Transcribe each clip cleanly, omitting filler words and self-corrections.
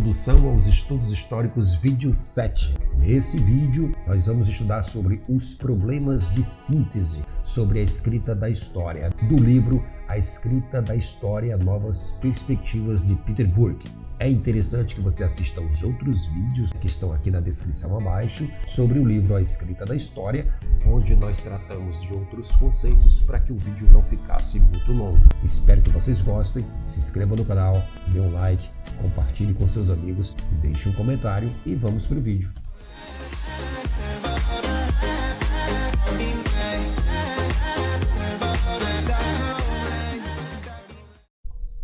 Introdução aos Estudos Históricos, vídeo 7. Nesse vídeo, nós vamos estudar sobre os problemas de síntese sobre a escrita da história, do livro A Escrita da História, Novas Perspectivas, de Peter Burke. É interessante que você assista aos outros vídeos que estão aqui na descrição abaixo sobre o livro A Escrita da História, onde nós tratamos de outros conceitos para que o vídeo não ficasse muito longo. Espero que vocês gostem, se inscreva no canal, dê um like, compartilhe com seus amigos, deixe um comentário e vamos para o vídeo.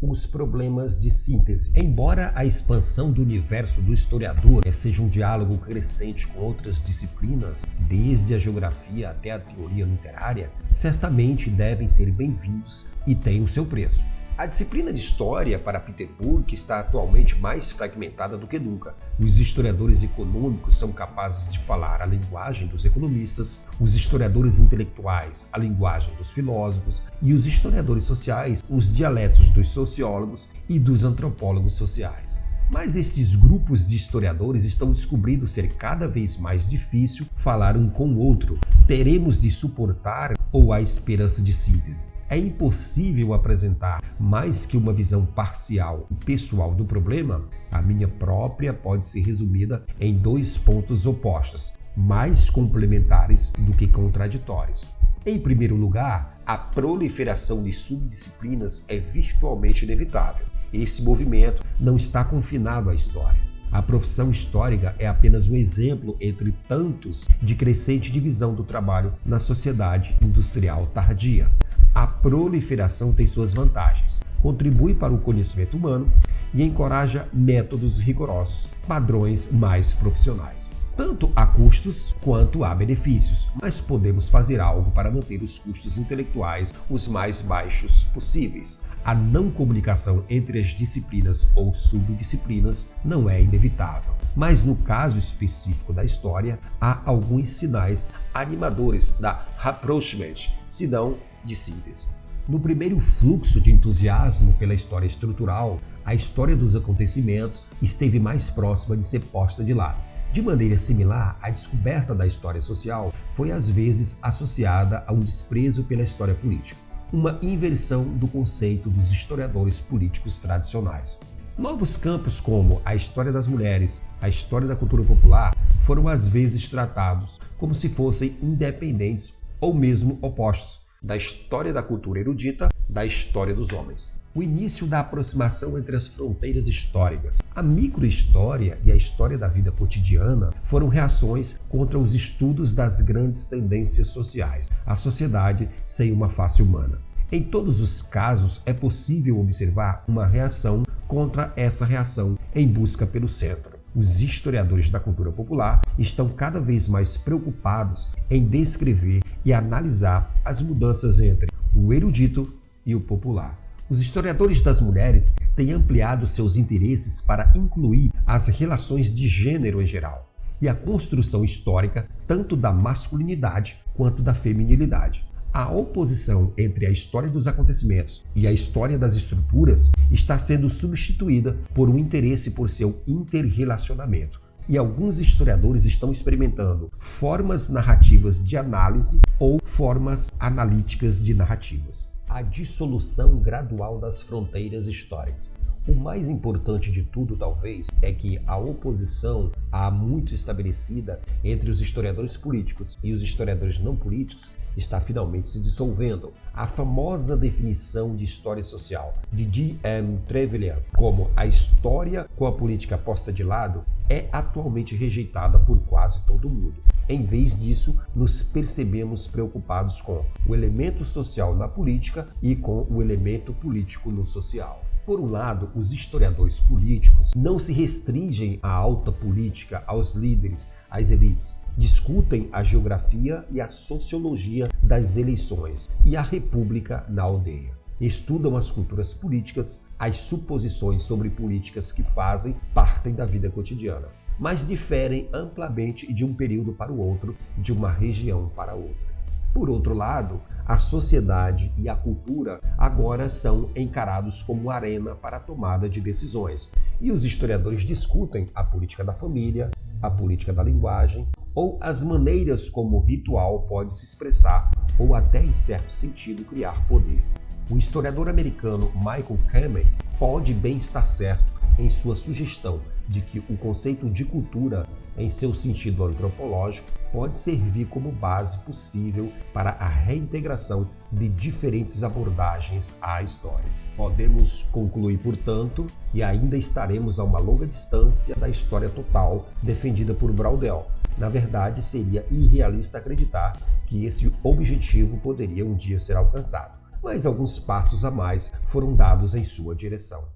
Os problemas de síntese. Embora a expansão do universo do historiador seja um diálogo crescente com outras disciplinas, desde a geografia até a teoria literária, certamente devem ser bem-vindos e têm o seu preço. A disciplina de história, para Peter Burke, está atualmente mais fragmentada do que nunca. Os historiadores econômicos são capazes de falar a linguagem dos economistas, os historiadores intelectuais a linguagem dos filósofos e os historiadores sociais os dialetos dos sociólogos e dos antropólogos sociais. Mas estes grupos de historiadores estão descobrindo ser cada vez mais difícil falar um com o outro. Teremos de suportar ou há esperança de síntese? É impossível apresentar mais que uma visão parcial e pessoal do problema? A minha própria pode ser resumida em dois pontos opostos, mais complementares do que contraditórios. Em primeiro lugar, a proliferação de subdisciplinas é virtualmente inevitável. Esse movimento não está confinado à história. A profissão histórica é apenas um exemplo entre tantos de crescente divisão do trabalho na sociedade industrial tardia. A proliferação tem suas vantagens, contribui para o conhecimento humano e encoraja métodos rigorosos, padrões mais profissionais. Tanto há custos quanto há benefícios, mas podemos fazer algo para manter os custos intelectuais os mais baixos possíveis. A não comunicação entre as disciplinas ou subdisciplinas não é inevitável, mas no caso específico da história, há alguns sinais animadores da rapprochement, se não de síntese. No primeiro fluxo de entusiasmo pela história estrutural, a história dos acontecimentos esteve mais próxima de ser posta de lado. De maneira similar, a descoberta da história social foi às vezes associada a um desprezo pela história política, uma inversão do conceito dos historiadores políticos tradicionais. Novos campos como a história das mulheres, a história da cultura popular, foram às vezes tratados como se fossem independentes ou mesmo opostos da história da cultura erudita da história dos homens. O início da aproximação entre as fronteiras históricas, a microhistória e a história da vida cotidiana foram reações contra os estudos das grandes tendências sociais, a sociedade sem uma face humana. Em todos os casos, é possível observar uma reação contra essa reação em busca pelo centro. Os historiadores da cultura popular estão cada vez mais preocupados em descrever e analisar as mudanças entre o erudito e o popular. Os historiadores das mulheres têm ampliado seus interesses para incluir as relações de gênero em geral e a construção histórica tanto da masculinidade quanto da feminilidade. A oposição entre a história dos acontecimentos e a história das estruturas está sendo substituída por um interesse por seu interrelacionamento. E alguns historiadores estão experimentando formas narrativas de análise ou formas analíticas de narrativas. A dissolução gradual das fronteiras históricas. O mais importante de tudo, talvez, é que a oposição há muito estabelecida entre os historiadores políticos e os historiadores não políticos está finalmente se dissolvendo. A famosa definição de história social de D.M. Trevelyan como a história com a política posta de lado é atualmente rejeitada por quase todo mundo. Em vez disso, nos percebemos preocupados com o elemento social na política e com o elemento político no social. Por um lado, os historiadores políticos não se restringem à alta política, aos líderes, às elites. Discutem a geografia e a sociologia das eleições e a república na aldeia. Estudam as culturas políticas, as suposições sobre políticas que fazem parte da vida cotidiana, mas diferem amplamente de um período para o outro, de uma região para outra. Por outro lado, a sociedade e a cultura agora são encarados como arena para a tomada de decisões, e os historiadores discutem a política da família, a política da linguagem, ou as maneiras como o ritual pode se expressar, ou até, em certo sentido, criar poder. O historiador americano Michael Kamen pode bem estar certo em sua sugestão de que o conceito de cultura, em seu sentido antropológico, pode servir como base possível para a reintegração de diferentes abordagens à história. Podemos concluir, portanto, que ainda estaremos a uma longa distância da história total defendida por Braudel. Na verdade, seria irrealista acreditar que esse objetivo poderia um dia ser alcançado, mas alguns passos a mais foram dados em sua direção.